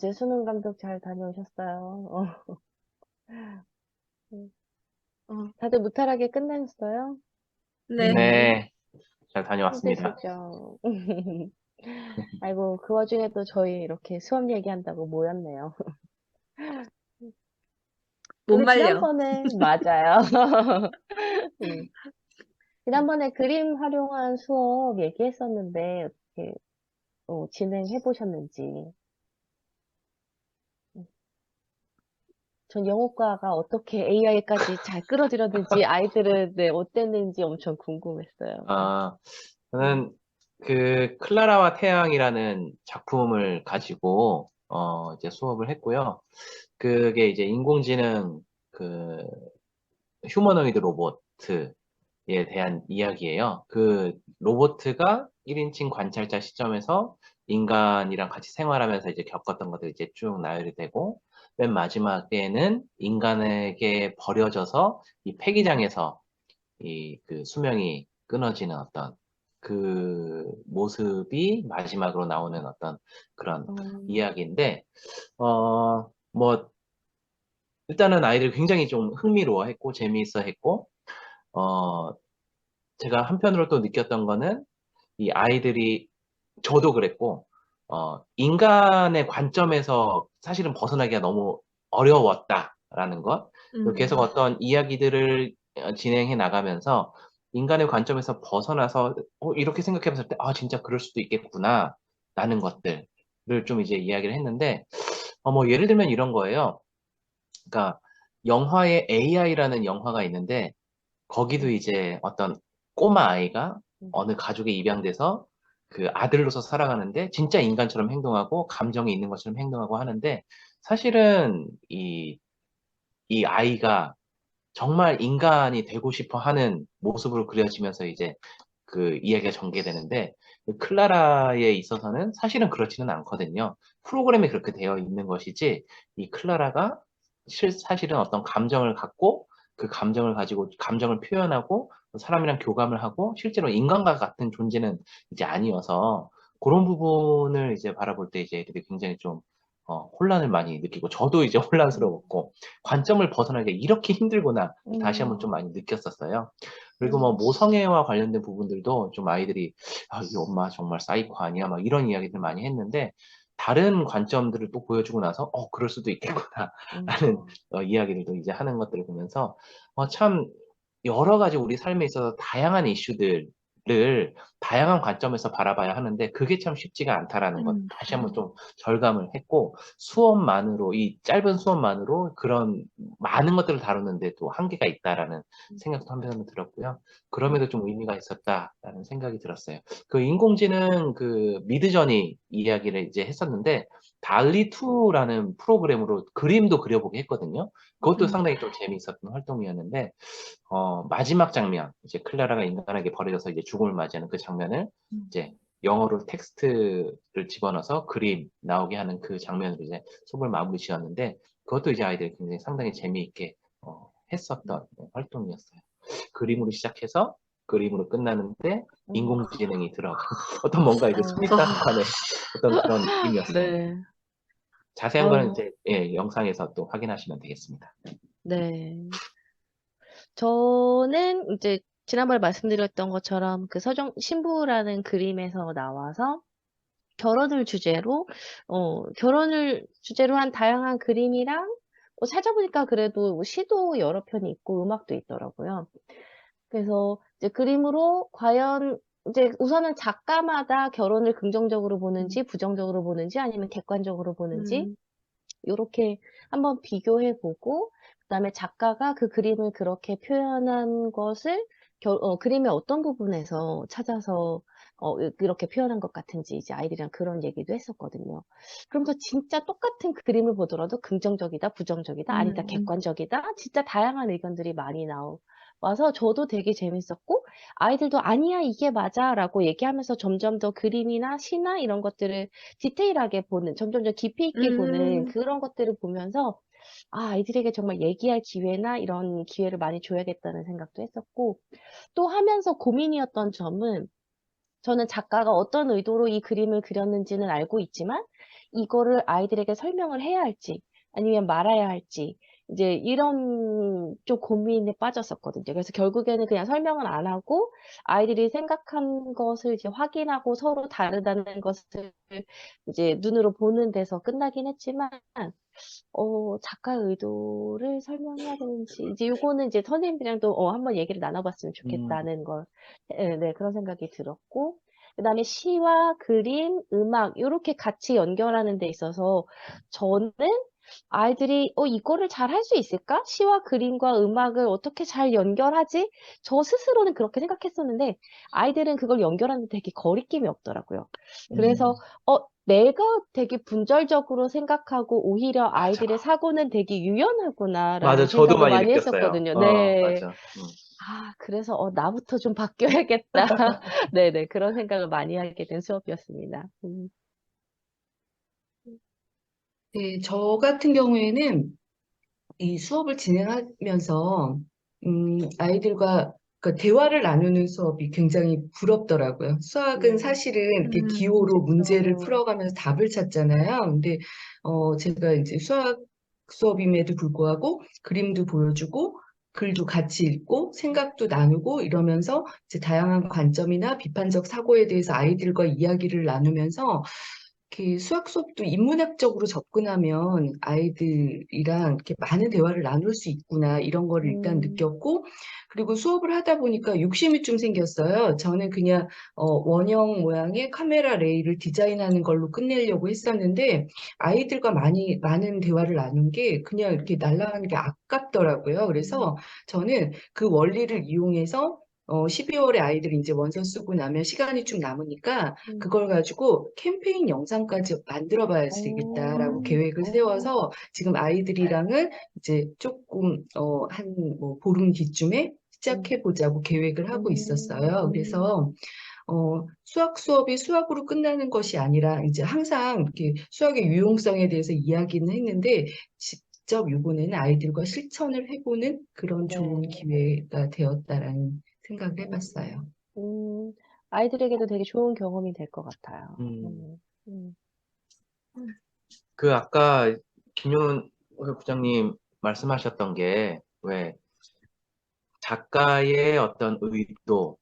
어제 수능 감독 잘 다녀오셨어요? 음, 어, 다들 무탈하게 끝내셨어요? 네. 네, 잘 다녀왔습니다. 힘드시죠? 아이고, 그 와중에도 저희 이렇게 수업 얘기한다고 모였네요. 못 우리 말려. 지난번에, 맞아요. 음, 지난번에 그림 활용한 수업 얘기했었는데, 어떻게, 진행해 보셨는지. 전 영어과가 어떻게 AI까지 잘 끌어들였는지, 아이들은 네, 어땠는지 엄청 궁금했어요. 아, 음, 저는 그 클라라와 태양이라는 작품을 가지고 이제 수업을 했고요. 그게 이제 인공지능 그 휴머노이드 로봇에 대한 이야기예요. 그 로봇가 1인칭 관찰자 시점에서 인간이랑 같이 생활하면서 이제 겪었던 것들이 이제 쭉 나열이 되고, 맨 마지막에는 인간에게 버려져서 이 폐기장에서 이 그 수명이 끊어지는 어떤 그 모습이 마지막으로 나오는 어떤 그런 어, 이야기인데, 뭐, 일단은 아이들이 굉장히 좀 흥미로워했고, 재미있어 했고, 어, 제가 한편으로 또 느꼈던 거는 이 아이들이 저도 그랬고, 인간의 관점에서 사실은 벗어나기가 너무 어려웠다라는 것. 그리고 계속 음, 어떤 이야기들을 진행해 나가면서 인간의 관점에서 벗어나서 이렇게 생각해 봤을 때, 아, 진짜 그럴 수도 있겠구나, 라는 것들을 좀 이제 이야기를 했는데, 뭐 예를 들면 이런 거예요. 그러니까 영화에 AI라는 영화가 있는데, 거기도 음, 이제 어떤 꼬마 아이가 음, 어느 가족에 입양돼서 그 아들로서 살아가는데 진짜 인간처럼 행동하고 감정이 있는 것처럼 행동하고 하는데, 사실은 이 아이가 정말 인간이 되고 싶어 하는 모습으로 그려지면서 이제 그 이야기가 전개되는데, 그 클라라에 있어서는 사실은 그렇지는 않거든요. 프로그램이 그렇게 되어 있는 것이지, 이 클라라가 사실은 어떤 감정을 갖고 그 감정을 가지고 감정을 표현하고 사람이랑 교감을 하고 실제로 인간과 같은 존재는 이제 아니어서, 그런 부분을 이제 바라볼 때 이제 애들이 굉장히 좀 혼란을 많이 느끼고, 저도 이제 음, 혼란스러웠고, 관점을 벗어나기가 이렇게 힘들구나 다시 한번 좀 음, 많이 느꼈었어요. 그리고 뭐 음, 모성애와 관련된 부분들도 좀 아이들이, 아, 이 엄마 정말 사이코 아니야? 막 이런 이야기들 많이 했는데, 다른 관점들을 또 보여주고 나서, 그럴 수도 있겠구나, 라는 음, 이야기들도 이제 하는 것들을 보면서, 참, 여러 가지 우리 삶에 있어서 다양한 이슈들을 다양한 관점에서 바라봐야 하는데, 그게 참 쉽지가 않다라는 것, 음, 다시 한번 좀 절감을 했고, 수업만으로, 이 짧은 수업만으로 그런 많은 것들을 다루는데 또 한계가 있다라는 생각도 한편으로 들었고요. 음, 그럼에도 좀 의미가 있었다라는 생각이 들었어요. 그 인공지능 그 미드저니 이야기를 이제 했었는데, 달리2라는 프로그램으로 그림도 그려보게 했거든요. 그것도 음, 상당히 좀 재미있었던 활동이었는데, 마지막 장면, 이제 클라라가 인간에게 버려져서 이제 죽음을 맞이하는 그 장면을 음. 이제 영어로 텍스트를 집어넣어서 그림 나오게 하는 그 장면으로 이제 수업을 마무리 지었는데, 그것도 이제 아이들이 굉장히 상당히 재미있게 했었던 활동이었어요. 그림으로 시작해서 그림으로 끝나는데 음, 인공지능이 들어간 어떤 뭔가 이제 어, 스미타스한의 어떤 그런 느낌이었어요. 네. 자세한 거는 아유, 이제 영상에서 또 확인하시면 되겠습니다. 네. 저는 이제 지난번에 말씀드렸던 것처럼 그 서정 신부라는 그림에서 나와서 결혼을 주제로 한 다양한 그림이랑 찾아보니까 그래도 뭐 시도 여러 편이 있고 음악도 있더라고요. 그래서 이제 그림으로 과연 이제 우선은 작가마다 결혼을 긍정적으로 음, 보는지 부정적으로 보는지 아니면 객관적으로 보는지 음, 요렇게 한번 비교해 보고, 그다음에 작가가 그 그림을 그렇게 표현한 것을 그림의 어떤 부분에서 찾아서 이렇게 표현한 것 같은지 이제 아이들이랑 그런 얘기도 했었거든요. 그러면서 진짜 똑같은 그림을 보더라도 긍정적이다, 부정적이다, 아니다, 음, 객관적이다, 진짜 다양한 의견들이 많이 와서 저도 되게 재밌었고, 아이들도 아니야, 이게 맞아 라고 얘기하면서 점점 더 그림이나 시나 이런 것들을 디테일하게 보는, 점점 더 깊이 있게 보는 음, 그런 것들을 보면서, 아이들에게 정말 얘기할 기회나 이런 기회를 많이 줘야겠다는 생각도 했었고, 또 하면서 고민이었던 점은, 저는 작가가 어떤 의도로 이 그림을 그렸는지는 알고 있지만, 이거를 아이들에게 설명을 해야 할지 아니면 말아야 할지 이제 이런 좀 고민에 빠졌었거든요. 그래서 결국에는 그냥 설명을 안 하고 아이들이 생각한 것을 이제 확인하고 서로 다르다는 것을 이제 눈으로 보는 데서 끝나긴 했지만 작가의 의도를 설명해야 되는지 이제 요거는 이제 선생님들이랑도 한번 얘기를 나눠봤으면 음, 좋겠다는 걸 네, 그런 생각이 들었고 그다음에 시와 그림, 음악 요렇게 같이 연결하는 데 있어서 저는 아이들이 이거를 잘 할 수 있을까? 시와 그림과 음악을 어떻게 잘 연결하지? 저 스스로는 그렇게 생각했었는데 아이들은 그걸 연결하는 데 되게 거리낌이 없더라고요. 그래서 음, 내가 되게 분절적으로 생각하고 오히려 맞아. 아이들의 사고는 되게 맞아. 유연하구나라는 저도 생각을 많이 많이 느꼈어요. 했었거든요. 네. 맞아. 그래서 나부터 좀 바뀌어야겠다. 네네. 그런 생각을 많이 하게 된 수업이었습니다. 네, 저 같은 경우에는 이 수업을 진행하면서 아이들과 그러니까 대화를 나누는 수업이 굉장히 부럽더라고요. 수학은 사실은 이렇게 기호로 문제를 그쵸. 풀어가면서 답을 찾잖아요. 근데 제가 이제 수학 수업임에도 불구하고 그림도 보여주고 글도 같이 읽고 생각도 나누고 이러면서 이제 다양한 관점이나 비판적 사고에 대해서 아이들과 이야기를 나누면서 이렇게 수학 수업도 인문학적으로 접근하면 아이들이랑 이렇게 많은 대화를 나눌 수 있구나 이런 거를 일단 음, 느꼈고 그리고 수업을 하다 보니까 욕심이 좀 생겼어요. 저는 그냥 원형 모양의 카메라 레이를 디자인하는 걸로 끝내려고 했었는데 아이들과 많은 대화를 나눈 게 그냥 이렇게 날아가는 게 아깝더라고요. 그래서 저는 그 원리를 이용해서 12월에 아이들이 이제 원서 쓰고 나면 시간이 좀 남으니까 음, 그걸 가지고 캠페인 영상까지 만들어 봐야 되겠다라고 어, 계획을 세워서 지금 아이들이랑은 이제 조금 한 뭐 보름 뒤쯤에 음, 시작해 보자고 계획을 하고 있었어요. 음, 그래서 수학 수업이 수학으로 끝나는 것이 아니라 이제 항상 이렇게 수학의 유용성에 대해서 이야기는 했는데 직접 이번에는 아이들과 실천을 해보는 그런 좋은 네. 기회가 되었다라는 생각을 음, 해봤어요. 음, 아이들에게도 되게 좋은 경험이 될 것 같아요. 음. 음, 그 아까 김용훈 부장님 말씀하셨던 게 왜 작가의 어떤 의도를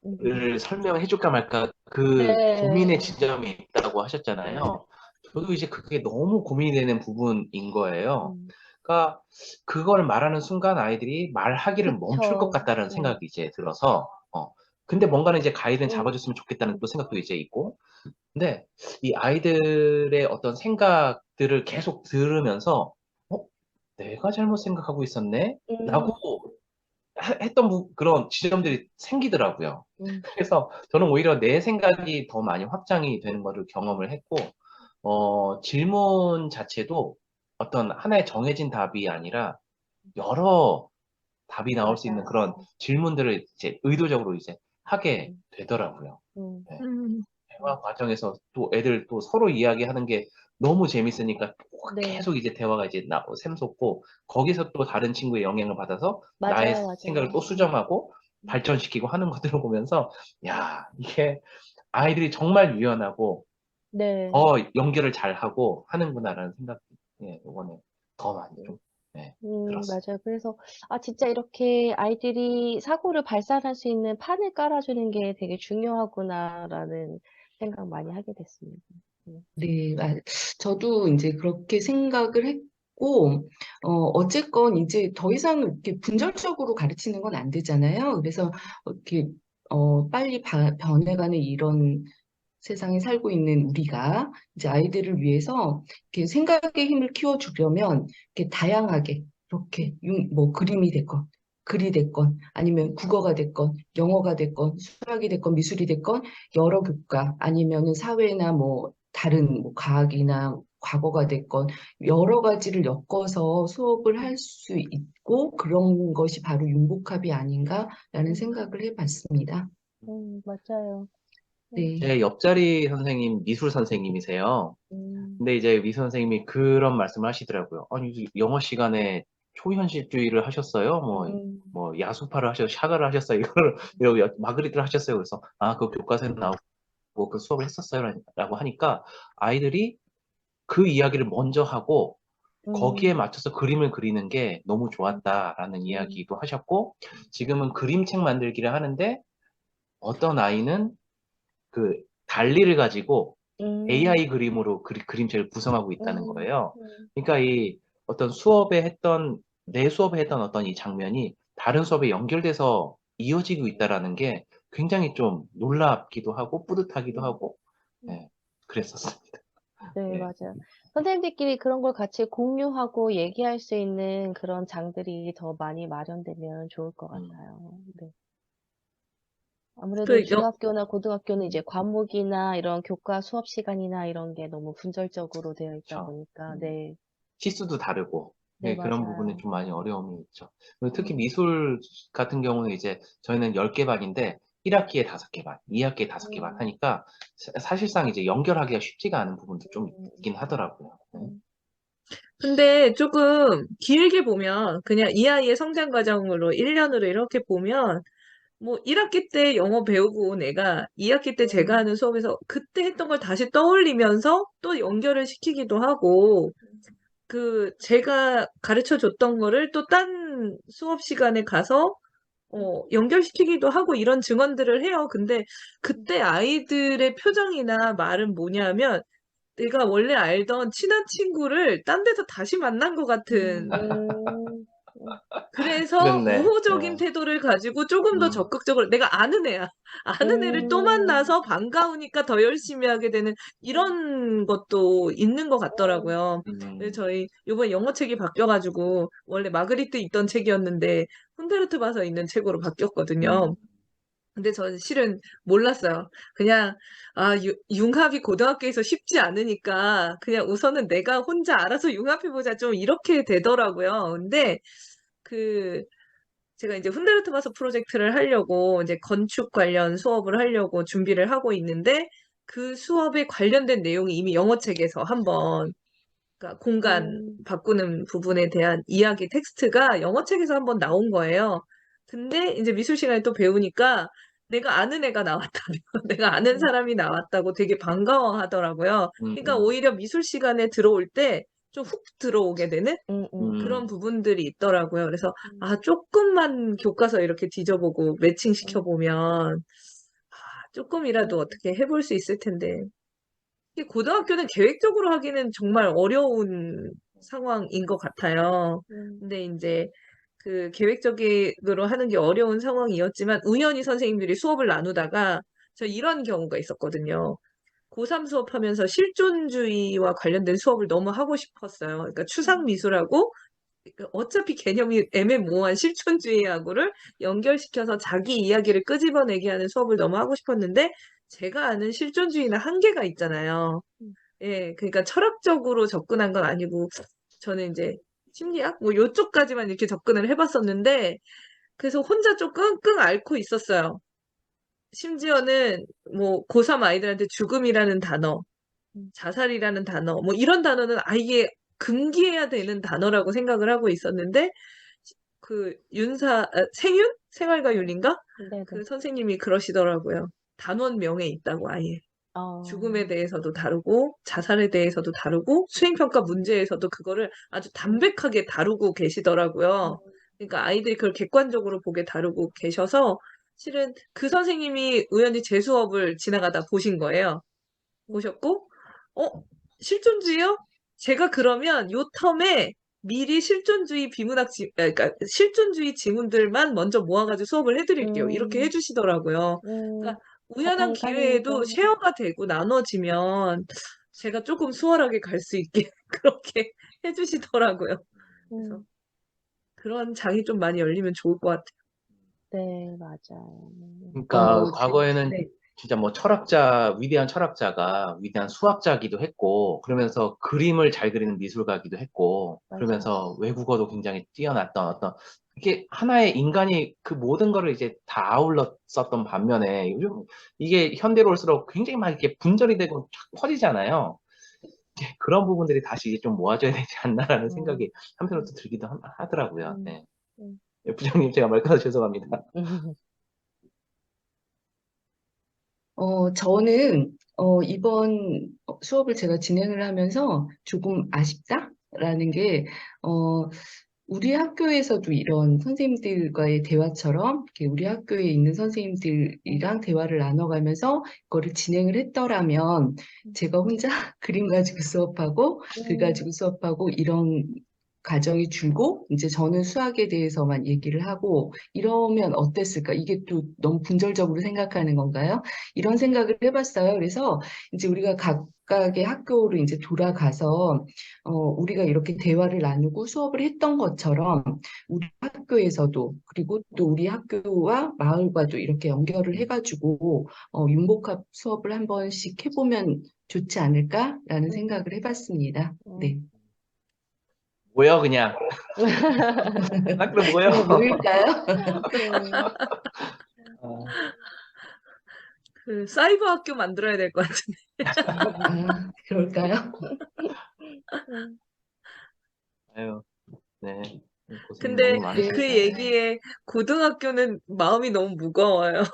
음. 설명해 줄까 말까 그 고민의 네. 지점이 있다고 하셨잖아요. 저도 이제 그게 너무 고민이 되는 부분인 거예요. 음, 그러니까 그걸 말하는 순간 아이들이 말하기를 멈출 것 그쵸. 같다는 생각이 이제 들어서 근데 뭔가는 이제 가이드는 음, 잡아줬으면 좋겠다는 또 생각도 이제 있고 근데 이 아이들의 어떤 생각들을 계속 들으면서 어? 내가 잘못 생각하고 있었네? 음, 라고 했던 그런 지점들이 생기더라고요. 음, 그래서 저는 오히려 내 생각이 더 많이 확장이 되는 것을 경험을 했고, 질문 자체도 어떤 하나의 정해진 답이 아니라 여러 답이 나올 수 있는 그런 맞아요. 질문들을 이제 의도적으로 이제 하게 음, 되더라고요. 음, 네. 음, 대화 과정에서 또 애들 또 서로 이야기하는 게 너무 재밌으니까 네. 계속 이제 대화가 이제 샘솟고 거기서 또 다른 친구의 영향을 받아서 나의 맞아요, 생각을 또 맞아요. 수정하고 음, 발전시키고 하는 것들을 보면서 야, 이게 아이들이 정말 유연하고 네. 더 연결을 잘하고 하는구나라는 생각이 이번에 더 많이 좀 들었습니다. 맞아요. 그래서, 진짜 이렇게 아이들이 사고를 발산할 수 있는 판을 깔아주는 게 되게 중요하구나라는 생각 많이 하게 됐습니다. 음, 네, 저도 이제 그렇게 생각을 했고, 어쨌건 이제 더 이상 이렇게 분절적으로 가르치는 건 안 되잖아요. 그래서 이렇게, 빨리 변해가는 이런 세상에 살고 있는 우리가 이제 아이들을 위해서 이렇게 생각의 힘을 키워주려면 이렇게 다양하게 이렇게 뭐 그림이 됐건 글이 됐건 아니면 국어가 됐건 영어가 됐건 수학이 됐건 미술이 됐건 여러 교과 아니면은 사회나 뭐 다른 뭐 과학이나 과거가 됐건 여러 가지를 엮어서 수업을 할 수 있고 그런 것이 바로 융복합이 아닌가라는 음, 생각을 해봤습니다. 맞아요. 음, 네. 제 옆자리 선생님 미술 선생님이세요. 음, 근데 이제 미술 선생님이 그런 말씀을 하시더라고요. 아니, 이제 영어 시간에 초현실주의를 하셨어요? 음, 뭐, 야수파를 하셨어요? 샤가를 하셨어요? 이걸, 이러고 마그리트를 하셨어요? 그래서, 그 교과서에 나오고 그 수업을 했었어요? 라고 하니까 아이들이 그 이야기를 먼저 하고 거기에 음, 맞춰서 그림을 그리는 게 너무 좋았다라는 이야기도 하셨고, 지금은 그림책 만들기를 하는데 어떤 아이는 그 달리를 가지고 음, AI 그림으로 그림책을 구성하고 있다는 음, 거예요. 그러니까 이 어떤 수업에 했던, 내 수업에 했던 어떤 이 장면이 다른 수업에 연결돼서 이어지고 있다라는 게 굉장히 좀 놀랍기도 하고 뿌듯하기도 음, 하고, 예, 그랬었습니다. 네, 예, 맞아요. 선생님들끼리 그런 걸 같이 공유하고 얘기할 수 있는 그런 장들이 더 많이 마련되면 좋을 것 음, 같아요. 네. 아무래도 그 중학교나 고등학교는 이제 과목이나 이런 교과 수업 시간이나 이런 게 너무 분절적으로 되어 있다 그렇죠. 보니까, 음. 네, 시수도 다르고, 네, 예, 그런 부분에 맞아요. 좀 많이 어려움이 있죠. 그리고 특히 음, 미술 같은 경우는 이제 저희는 10개 반인데 1학기에 5개 반, 2학기에 5개 반 음, 하니까 사실상 이제 연결하기가 쉽지가 않은 부분도 좀 음, 있긴 하더라고요. 네. 음, 근데 조금 길게 보면 그냥 이 아이의 성장 과정으로 1년으로 이렇게 보면 뭐 1학기 때 영어 배우고 온 애가 2학기 때 제가 음, 하는 수업에서 그때 했던 걸 다시 떠올리면서 또 연결을 시키기도 하고 그 제가 가르쳐 줬던 거를 또 딴 수업 시간에 가서 연결시키기도 하고 이런 증언들을 해요. 근데 그때 아이들의 표정이나 말은 뭐냐면 내가 원래 알던 친한 친구를 딴 데서 다시 만난 것 같은 음, 그래서 그렇네. 우호적인 네. 태도를 가지고 조금 더 음, 적극적으로 내가 아는 애야. 아는 애를 또 음, 만나서 반가우니까 더 열심히 하게 되는 이런 것도 있는 것 같더라고요. 그래서 음, 저희 이번 영어책이 바뀌어가지고 원래 마그리트 있던 책이었는데 훈데르트 봐서 있는 책으로 바뀌었거든요. 음, 근데 저는 실은 몰랐어요. 그냥, 융합이 고등학교에서 쉽지 않으니까, 그냥 우선은 내가 혼자 알아서 융합해보자. 좀 이렇게 되더라고요. 근데, 그, 제가 이제 훈데르트 바서 프로젝트를 하려고, 이제 건축 관련 수업을 하려고 준비를 하고 있는데, 그 수업에 관련된 내용이 이미 영어책에서 한번, 그러니까 공간 음, 바꾸는 부분에 대한 이야기 텍스트가 영어책에서 한번 나온 거예요. 근데 이제 미술 시간에 또 배우니까 내가 아는 애가 나왔다며, 내가 아는 음, 사람이 나왔다고 되게 반가워하더라고요. 그러니까 음, 오히려 미술 시간에 들어올 때 좀 훅 들어오게 되는 음, 그런 부분들이 있더라고요. 그래서 음, 조금만 교과서 이렇게 뒤져보고 매칭시켜 음, 보면 조금이라도 어떻게 해볼 수 있을 텐데. 이게 고등학교는 계획적으로 하기는 정말 어려운 상황인 것 같아요. 음, 근데 이제 그 계획적으로 하는 게 어려운 상황이었지만 우연히 선생님들이 수업을 나누다가 저 이런 경우가 있었거든요. 고3 수업하면서 실존주의와 관련된 수업을 너무 하고 싶었어요. 그러니까 추상 미술하고 어차피 개념이 애매모호한 실존주의하고를 연결시켜서 자기 이야기를 끄집어내게 하는 수업을 너무 하고 싶었는데 제가 아는 실존주의는 한계가 있잖아요. 음, 예, 그러니까 철학적으로 접근한 건 아니고 저는 이제 심리학 뭐 요쪽까지만 이렇게 접근을 해봤었는데 그래서 혼자 좀 끙끙 앓고 있었어요. 심지어는 뭐 고3 아이들한테 죽음이라는 단어, 음, 자살이라는 단어, 뭐 이런 단어는 아예 금기해야 되는 단어라고 생각을 하고 있었는데 그 생윤? 생활과 윤리인가? 네네. 그 선생님이 그러시더라고요. 단원명에 있다고 아예. 어, 죽음에 대해서도 다루고 자살에 대해서도 다루고 수행평가 문제에서도 그거를 아주 음, 담백하게 다루고 계시더라고요. 음, 그러니까 아이들이 그걸 객관적으로 보게 다루고 계셔서 실은 그 선생님이 우연히 제 수업을 지나가다 보신 거예요. 음, 보셨고, 어, 실존주의요? 제가 그러면 요 텀에 미리 실존주의 그러니까 실존주의 지문들만 먼저 모아가지고 수업을 해드릴게요. 이렇게 음, 해주시더라고요. 그러니까 우연한 바탕이 깔리니까. 기회에도 쉐어가 되고 나눠지면 제가 조금 수월하게 갈 수 있게 그렇게 해주시더라고요. 그래서 음, 그런 장이 좀 많이 열리면 좋을 것 같아요. 네, 맞아요. 그러니까 과거에는 네. 진짜 뭐 위대한 철학자가 위대한 수학자기도 했고, 그러면서 그림을 잘 그리는 미술가기도 했고, 맞아요. 그러면서 외국어도 굉장히 뛰어났던 어떤, 이게 하나의 인간이 그 모든 거를 이제 다 아울렀었던 반면에, 요즘 이게 현대로 올수록 굉장히 막 이렇게 분절이 되고 쫙 퍼지잖아요. 이제 그런 부분들이 다시 이제 좀 모아져야 되지 않나라는 음, 생각이 한편으로 또 들기도 하더라고요. 음, 네. 음. 예, 부장님, 제가 말 끊어서 죄송합니다. 저는 이번 수업을 제가 진행을 하면서 조금 아쉽다라는 게, 우리 학교에서도 이런 선생님들과의 대화처럼 이렇게 우리 학교에 있는 선생님들이랑 대화를 나눠가면서 이거를 진행을 했더라면 제가 혼자 그림 가지고 수업하고 글 가지고 수업하고 이런 과정이 줄고 이제 저는 수학에 대해서만 얘기를 하고 이러면 어땠을까? 이게 또 너무 분절적으로 생각하는 건가요? 이런 생각을 해봤어요. 그래서 이제 우리가 각각의 학교로 이제 돌아가서 우리가 이렇게 대화를 나누고 수업을 했던 것처럼 우리 학교에서도 그리고 또 우리 학교와 마을과도 이렇게 연결을 해가지고 융복합 수업을 한 번씩 해보면 좋지 않을까라는 생각을 해봤습니다. 네. 모여 그냥. 학교 모여. 네, 모일까요? 어, 그 사이버 학교 만들어야 될 것 같은데. 아, 그럴까요? 아유, 네. 고생 근데 너무 많으셨어요. 그 얘기에 고등학교는 마음이 너무 무거워요.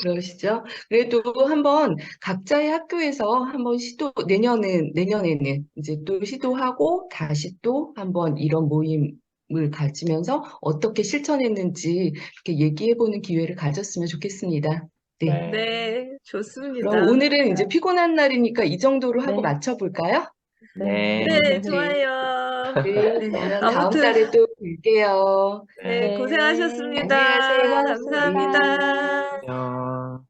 그러시죠? 그래도 한번 각자의 학교에서 한번 내년에는 이제 또 시도하고 다시 또 한번 이런 모임을 가지면서 어떻게 실천했는지 이렇게 얘기해보는 기회를 가졌으면 좋겠습니다. 네. 네. 네, 좋습니다. 그럼 오늘은 이제 피곤한 날이니까 이 정도로 하고 네. 마쳐볼까요? 네. 네, 좋아요. 네, 네, 그러면 다음 아무튼 달에 또 뵐게요. 네, 네. 고생하셨습니다. 안녕히 가세요. 감사합니다. 안녕.